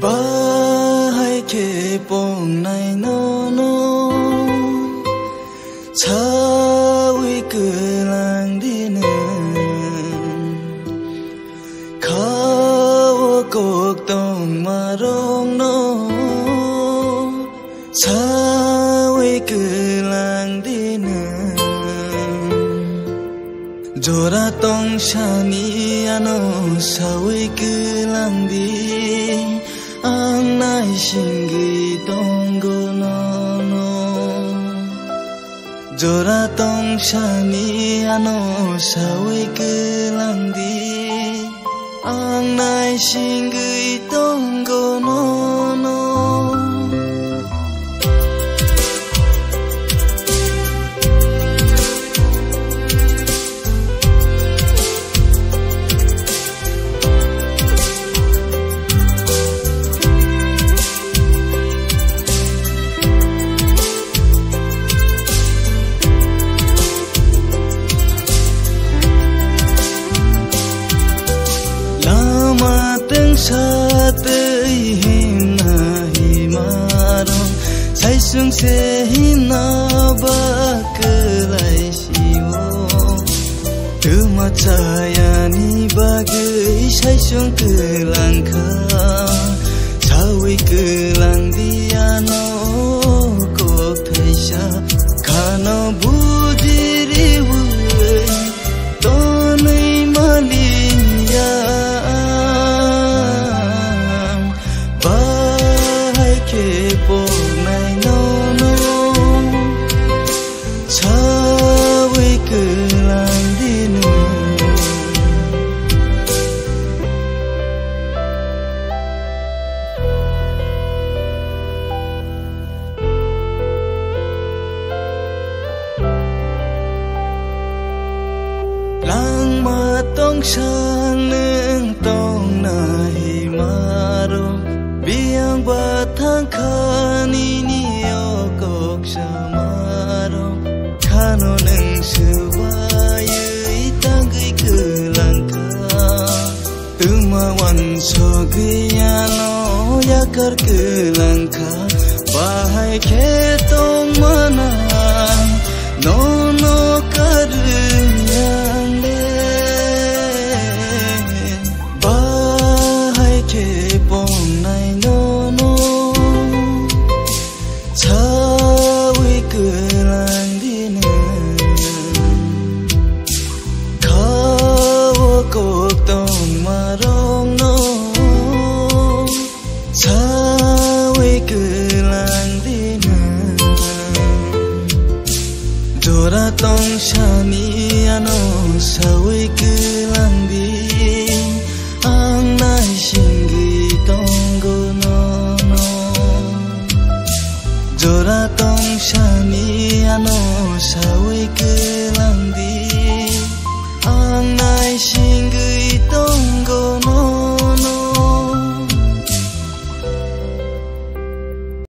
Bahai ke pong nai no no Chawi kelang dine Kawo kok tong marong no Chawi kelang dine Jora tong shani ano Chawi kelang di Ang nai shingi tonggo no no Jora tong shani ano sawi kelang di Ang nai shingi tonggo no no Satai hina himarong Saisung se hina bakelai siwo Tuma cayani bagai saisung kelangka Cawi kelang diano kok taisha Kano budiri wui Tonai malia Lang matong sang neng tong nahi maro Biang batang kanini okok samaro Kano neng sewayu itanggai kelangka Tumawan sogiyano yakar kelangka Bahai ketong manang nono karyang Pong nai no no Chawi kelang dine Kawo kok tong marong no Chawi kelang dine Jora tong shani ano Chawi kelang di Ang nai shingi tonggo no no Jora tong shani ano sawi kelang